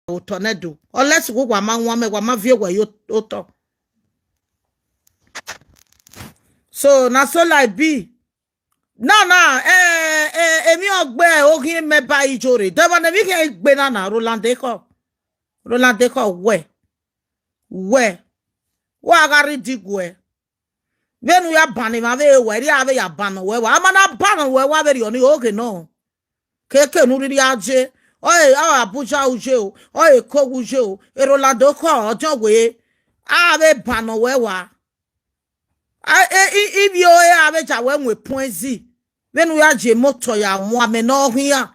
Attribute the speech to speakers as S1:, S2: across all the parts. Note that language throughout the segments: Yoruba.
S1: tornado. Unless go wama vie wa yo oto. So na so like be. Na emi ogbe ogi me ba Iyore. Deba na mi ke gbe na Roland Deko. Roland Deko we. Wa gari digwe. Venu ya bani ma ve we ri ave ya bano we wa amana bano we wa ve oni oge no. Keke nu ri aje. Oye Abuja uje o. Oye Kogu uje o. Roland Deko ojo we. Ave bano we wa. If you have a we point Z, when we are J motor ya woman no here.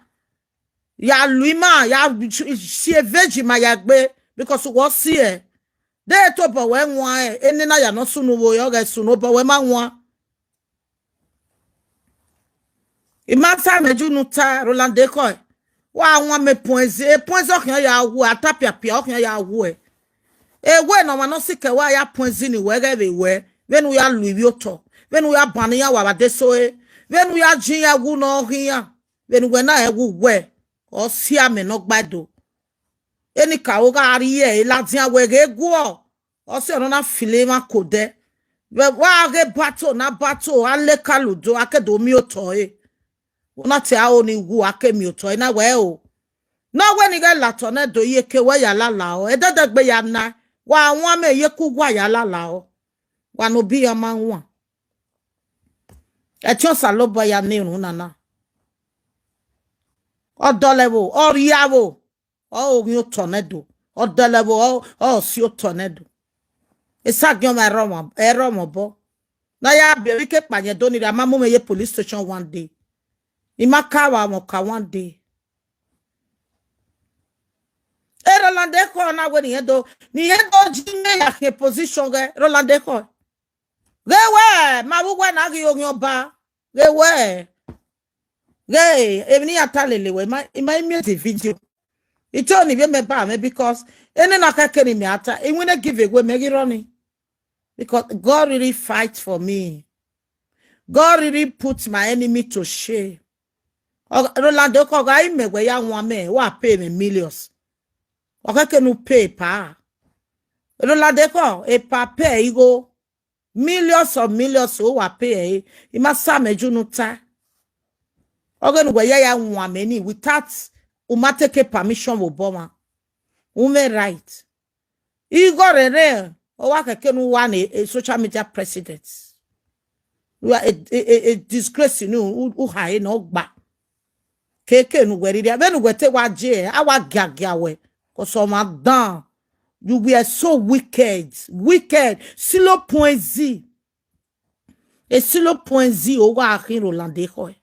S1: Ya Luima, ya see a veggie my yagbe because what's here. They top of when one, and then I no soon over yoga soon over when my one. In my time, I do not tie Roland Decoy. Why one me point Z, points of ya who are tap ya piok ya way. When no one no sick away ya points in everywhere. When we are Louis when we are Bania Wabadesoe, when we are Gia Guno here, when we na egu we, or Sia me no bado. Any Kaoga Arie, Latia Wege go, or Serona Filema Code. But why get battle, na battle, I let Kaludo, I can do miotoy. Not only who I came miotoy, na well. Now when you get Latone do ye kewa la lao, e dada be yana, wa wame ye kugwa la lao. Wano bi amanwa. Echo saloba ya nenu nana. O dolebo, o riavo, o yo tornado, o dolebo, o sio tornado. Esa gyo ma eromo bo. Na ya be wike panye doni da mamu me ye police station one day. Imakawa moka one day. Roland Deko na we ni hedo jime ya ke position ge Roland Deko. Gewe, mabuwe na yoba. Gewe. Evni atalele we my music video. It only be me ba me because any na ka keni me ata. E wanna give away me running. Because God really fights for me. God really puts my enemy to shame. Rolando ko ga ime we ya nwa me wa pay me millions. O ka kenu pay pa. Rolando ko e pa pay go. Millions of millions who are pay. It must some junuta. Organ where ya many without umateke permission with Boma. Ume right. Igor Rere or waka can one a social media president. You are a disgrace in you who high no back. Keke no where they are then we take what jay our gagawe. Cause some down. You were so wicked. Silo point Z. A silo point Z over a Roland Decoy.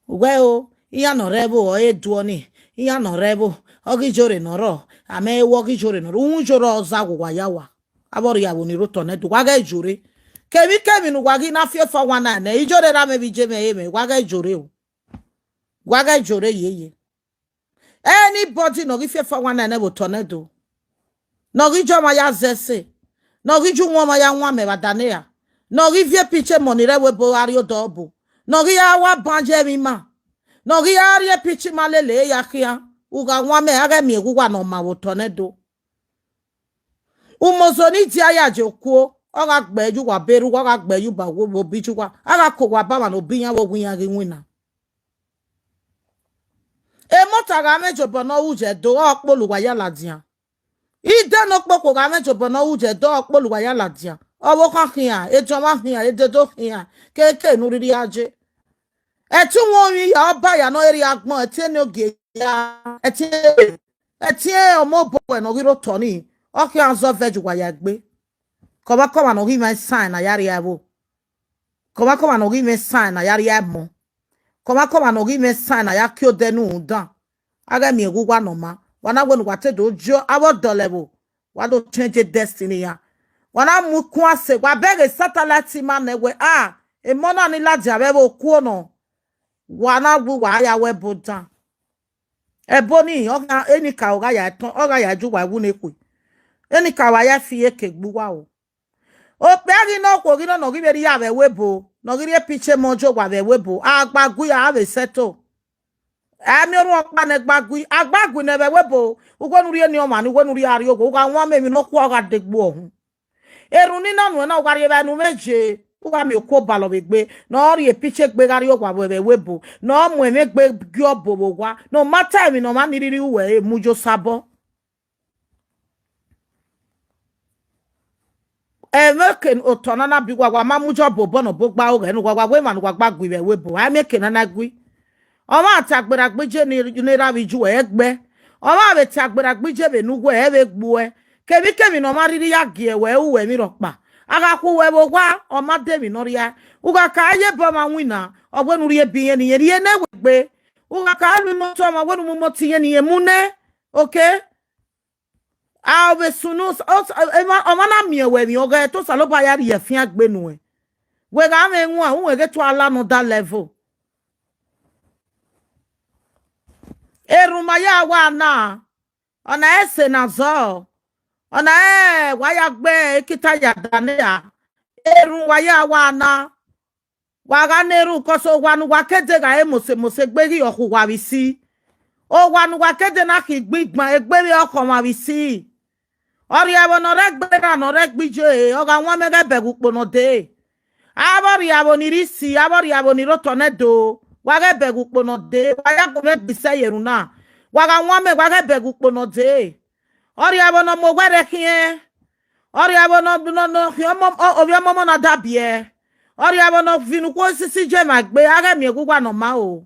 S1: Well, iya no rebo o e duoni. Iya no rebo. Ogi jore no ro. Ame wogi jore no ro. Unjoro zagu wayawa. Abori ya woni roto ne du waga jore. Kemi no wagi na fie for wana ne. Ijore rame bije me eme. Waga jore o. Waga jore ye. Anybody no give for one and ever tornado. No give you my zese. No give you one my young one me badanea. No give you picture money that we boario double. No give our banje ma. No give you picture malele yakia. Uga one me aga me uga no ma tornado. Umozoni tia joko. Oga gbeju wa beru oga gbeju ba wo bijuwa. Aga ko wa ba no binya wo wina. E mota ga mejo bono uje do okpoluwa ya ladian. Ide no poko ga mejo bono uje do okpoluwa ya ladian. Owo kan kian, ejo ma kian, ededo kian. Keke nu riri aje. Etu won yin ya oba ya no eri agbon eti ni oge ya. Eti omo bo no giro toni. Oki anzo veju wa ya gbe. Koma no give me sign na yari abo. Koma no give me sign na yari abo. Koma no give me sign na ya kyo denu dan. Aga mi egugwa no ma. Wana wenu wate do jo awo dolebo. Wado change destiny ya. Wana mu kwase wa bege satellite man we e mona ni laji abebo ku no. Wana wu wa ya we bodan. Eboni oga eni ka oga ya ton oga ya ju wa wu neku. Eni ka wa ya fie kegbuwa o. O pegi no ko gino no give ya we webo. No give piche mojo wa we webo. Agbagu ya ave seto. Ami oru okpa ne agbagui ne be webo ugwonu ri eni oma ni ugwonu ri ari ogo uga nwa me mi no kwa ga degbo ohun eru ni na nu na ugari ebe nu meje uga mi okwo balo begbe no ri epiche gbe gari ogwa be webo no mu eme gbe gyo bobo gwa no matter mi no ma ni riri uwe mujo sabo emeken otona na bigwa gwa ma mujo bobo no bogba oge nu gwa we manu gwa gbagui be webo ameken na gui Oma tagbera gbije ni ravi ju egbe. Oma be tagbera gbije be nugo ebe gbuwe. Kemi no mariri ya gie we uwe mi rokpa. Aga ku we bo gwa oma de mi no ria. Uga ka ye bo ma wina. Ogwe nu rie biye ni ye ne wegbe. Uga ka mi mo to ma wonu mo moti ye ni ye mune. Okay? A be sunu oma na mi we mi oga to saloba ya rie fin agbe nu e. We ga me nwa unwe ge to ala no that level. Eruma ya wana ona ese na zo ona waya gbe kita ya dane ya eru waya wana waga neru koso wanu wakede ga mose gbe ri oku wa bisi o wanu wakede na ki gbigban egbe ri oko ma bisi ori abo no regbe na no regbije o ga won mege begupo no de abori abo ni risi abori abo ni rotonedo waga begupo no de waya go me bise yeruna waga nwame waga begupo no de ori abo no mo gwere kie ori abo no obi omo na dabie ori abo no vinu ko sisi je magbe aga mi egugwa no ma o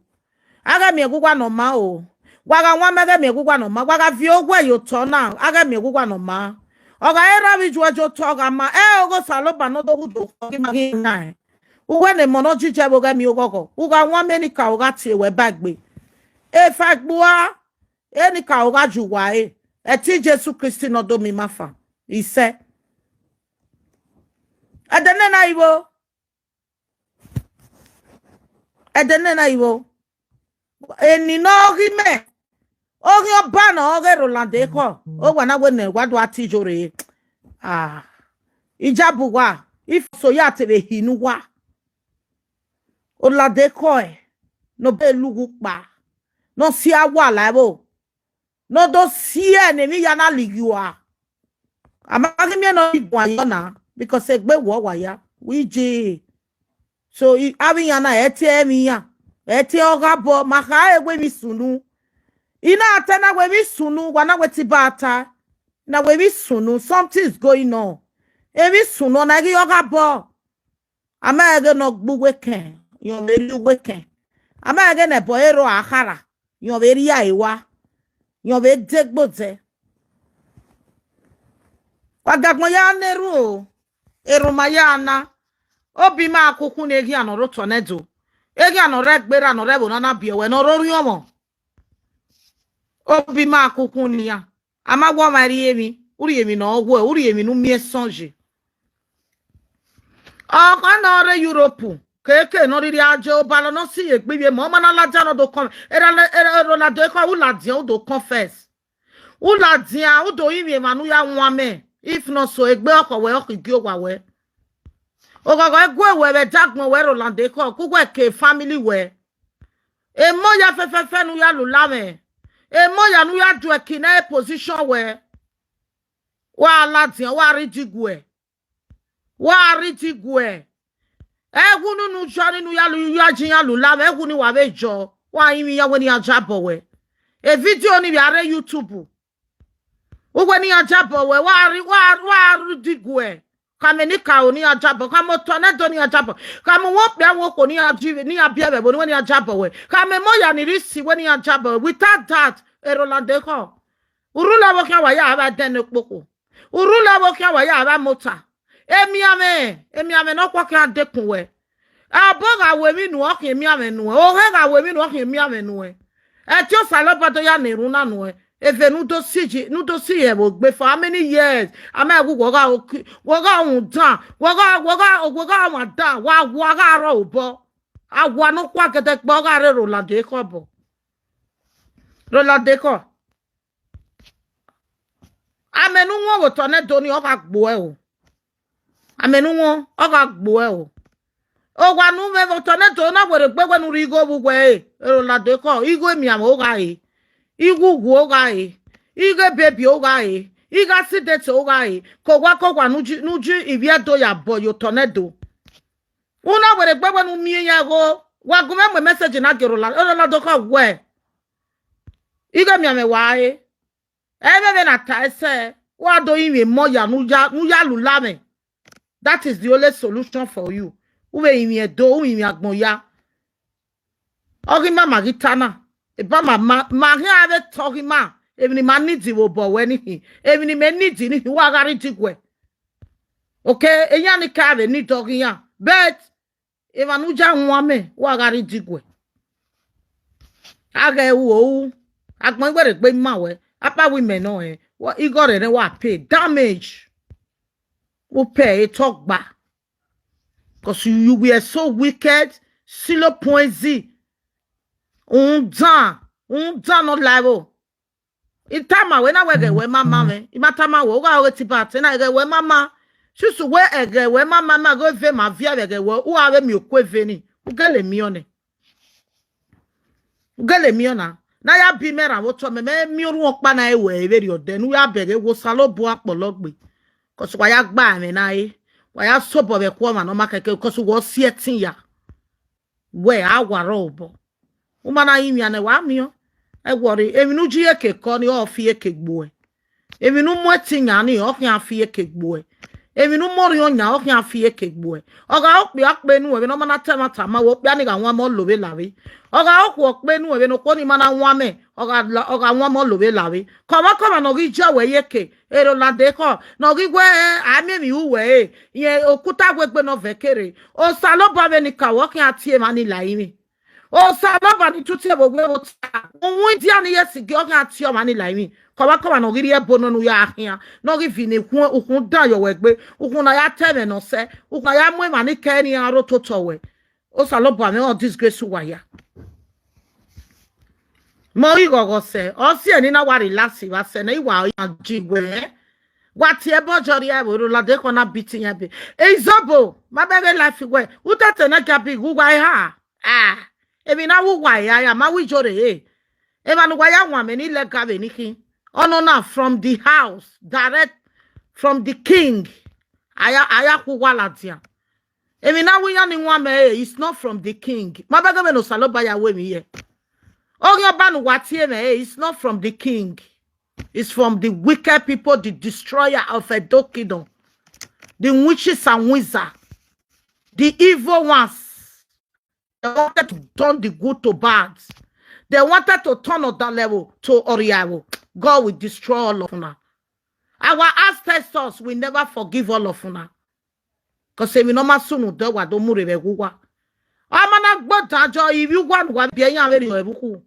S1: aga mi egugwa no ma o waga nwame aga mi egugwa no ma waga vi ogwe yo to na aga mi egugwa no ma oga era bi juojo to ga ma ogo saloba no do hudo ki ma hi nai uwe ne mono jije bo ga mi ogogo uga nwame ni ka oga tie we bagbe e fagbua eni ka oga juwa eti Jesu Kristi no do mi mafa ise edene na iwo eni no rime ogi oba na oge Rolande ko o wa na we ne gwadu atijore ijabuwa if so ya tebe hinuwa Olade ko no be lugu pa no si awa labo no do si ene mi ya na ligiwa amagi mi no igwa yona because egbe wo wa ya wije so abi ya na eti mi ya eti oga bo maka egbe mi sunu ina atena we mi sunu wana weti bata na we mi sunu something is going on emi sunu na gi oga bo ama ege no gbugwe ken yo me lugwe ken ama ege ne bo ero akara yo be ri aiwa yo be degboze wagagbon ya neru eruma ya na obi ma akuku na egi anoro tonedo egi anoro egbere anoro ebo na biewe no rori omo obi ma akuku ni ya amagwo mari emi uri emi na ogwo uri emi nu mie sonje o kana re Europe keke no riri aje o balo no si egbe mo mana laja no do kon era la do ko uladian o do confess uladian o do imi manu ya nwame if no so egbe okowe okigi owawe ogogo egwe we be dagbon we Rolande ko kugwe ke family we e mo ya fefefe nu ya lulame e mo ya nu ya do ekina position we wa ladian wa ridigwe egunu nu jani nu ya lu ya jin ya lulame egunu wa be jo wa imi ya we ni ajabo we e video ni bi are YouTube ugwe ni ajabo we wa ridigwe kame ni ka oni ajabo kamo tone do ni ajabo kame wo pe wo ko ni ajive ni abia be bo ni ajabo we kame mo ya ni risi we ni ajabo without that Rolande ko urula bo kan wa ya aba den opoko urula bo kan wa ya aba mota emi ame no kwa kan dekun we aboga we mi nu o kan emi ame nu o he ga we mi nu o kan emi ame nu e ti o saloba to ya ni runa nu e efe nu do si e bo gbe for how many years ama egwu woga un dan woga wa dan wa ga ro obo agwa no kwa kete gbo ga re Rolande ko bo Rolande ko amenu won wo to ne do ni o ka gbo e o amenu won o ka gbo e o O wa nu me votone to na were gbe wenu rigo bugwe. Ero la de ko igo mi am o ga e. Igu gu o ga e. Ige baby o ga e. Iga sidete o ga e. Ko wa nuju ibia do ya boyo tonedo. Una were gbe wenu mi ya go. Wa gume me message na gero la. Ero la do ko we. Iga mi ame wa e. Ebe na ta ese. Wa do imi mo ya nu ya lulame. That is the only solution for you. Uwe imi edo, uwe imi agbon ya. Ogi ma magitana. Eba ma hi ave togi ma. Ebi ni ma nidi wo bo we ni. Ebi ni me nidi ni wa gari digwe. Okay, enya ni ka ave ni dogi ya. But eva nu ja nwa me wa gari digwe. Aga wo agbon gbere pe ma we. Apa women no What igore ne wa pay damage. Who pay talk back. Because you were so wicked, silo point Z. Undan no level. In time when I wege we mama me, imatama wo ga we tipat na ge we mama. Susu we ege we mama ma go ve ma via wege we u awe mi okwe veni. Ugele mi one. Ugele mi ona. Na ya bi mera wo to me mi oru okpa na ewe eri ode nu ya bege wo salo bo apologbe. Cause why ya gba me na e. Why ya sobo be kwa ma no makeke cause wo sietin ya. We awara obo. Umana imi ane wa mi o. E worry eminu ji eke ko ni o fi eke gbo e. Eminu mo tinya ni o kan fi eke gbo e. Eminu mori onya o kan fi eke gbo e. Oga okpe akpe nu e no mana temata ma wo pia ni ga won mo lowe lawe. Oga okwo okpe nu e no ko ni mana nwa me. Oga won mo lowe lawe. Koma no gi jawe yeke. Ero la de ko no gi gwe ami mi uwe e. Ye okuta gwegbe no vekere. O salo ba be ni ka wo kan atie mani la imi. O salova ni tutie bogwe o ta. Onwe dia ni yesi ge ogan ati o mani la mi. Koma no giri ebo no ya ahia. No gi vini ukun da yo wegbe. Ukun na ya teme no se. Ukun ya mwe mani ke ni aro toto we. O salova me o disgrace wa ya. Mo ri gogo se. O si eni na wa relax wa se na iwa ya jigwe. Wati ebo jori e wo la de ko na beating ya be. E izobo, ma bebe life we. Utete na gabi gugwa ha. Ebi na wu wa ya ma wi jore e. Eba no wa ya wa me ni lega be niki. Ono na from the house, direct from the king. Aya ku wala dia. Ebi na wi ya ni wa me e, it's not from the king. Ma bega me no saloba ya we mi ye. Ogi oba no watie me e, it's not from the king. It's from the wicked people, the destroyer of Edo Kingdom. The witches and wizards. The evil ones. They wanted to turn the good to bad. They wanted to turn on that level to Oriawo. God will destroy all of them. Our ancestors will never forgive all of them. Because we no masunu do wa do murebe guwa. Amana gbodajo if you want wa bi eyan very ebuku.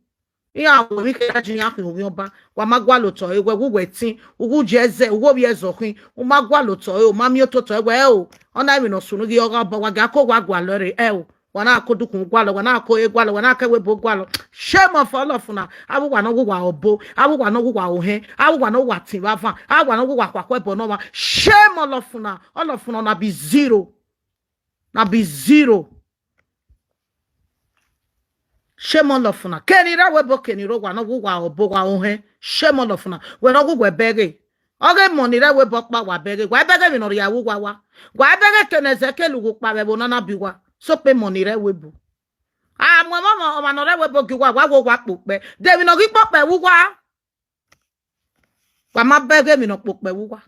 S1: Iya wo mi ke ajin ya kun oba. Wa magwa lo to ewe Wetin, ugu jeze, ugo bi ezokin. O magwa lo to o ma mi ototo ewe o. Ona mi no sunu gi oga ba wa ga ko wa gwa lore e o. Wana akodukun gwalo wana akoye gwalo wana akewe bo gwalo shame of all of na awu wa no wa obo awu wa no wa ohe awu wa no wa tinwa van awu wa no wa kwakwe bo no ma shame all of na be zero shame all of na kenira we bo keniro wa no wa obo wa ohe shame all of na we no we bege oge money re we bo pa wa bege mi no ya wu wa bege keneze lugu pa be bo na biwa so pay money re webu mo mama o ma no re webo gi wa wo pope de mi no gi pope wu wa ma bege mi no pope wu wa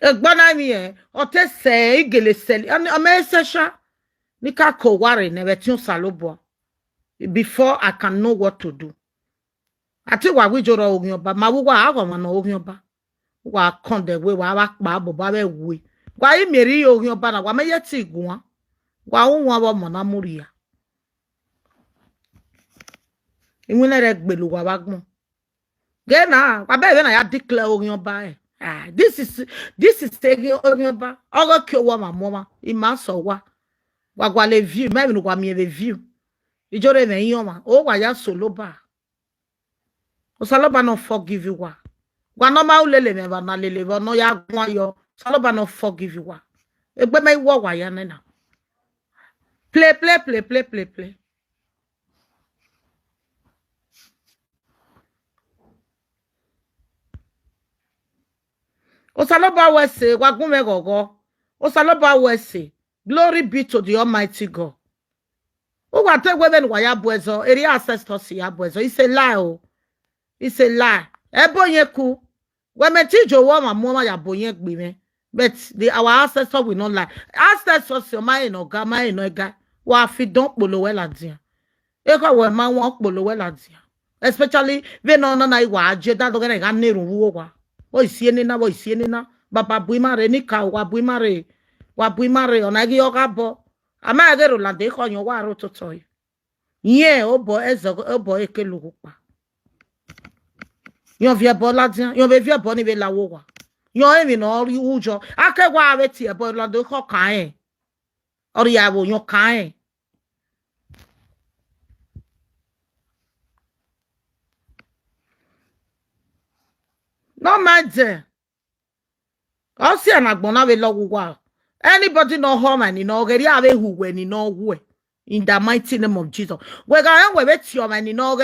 S1: egbona mi e o te se igele seli o me sesha ni ka ko ware ne betin salobo before I can know what to do ati wa wi joro ogun oba ma wu wa ago ma no ogun oba wa konde we wa pa bo ba we we wa imeri ogun oba na wa me yeti gun wa won wa mo na muri ya inwele re gbelu wa gbon ge na wa be na ya declare ogun oba e this is taking ogun oba ogo ki owo ma mo ma I ma so wa gwa le view me mi wa mi le view ijore me yin ma o wa ya solo ba o saloba no forgive you wa no ma ulele me ba na lele ba no ya gun ayo Saloba no forgive you wa. Egbe me wo wa ya na. Play. Osaloba we say wagume gogo. Osaloba we say glory be to the Almighty God. O wa te women wa ya boezo. Eri ancestors ya boezo. It's a lie oh. It's a lie. Ebo yeku. Women tijo wa mama ya boyen gbe me. But our ancestors will not lie. Ancestors your my no ga my no ga. Wa fi don polo we la dia. Eko we ma won polo we la dia. Especially when no na iwa aje da do ga neru wo wa. Wo isieni na baba buimare ni ka wa buimare onagi ogabo ama agero la de ko yan wa ro toto yen obo ezo obo ekelu pa yon vie bo la dian yon be vie bo ni be la wo wa yon emi no ri ujo akewa ave ti e bo la de ko kan e ori ya wo yon kan e no matter Osi anagbona we lo wa. Anybody no harm and no geri ave who when no we. In the mighty name of Jesus. We ga we bet your man no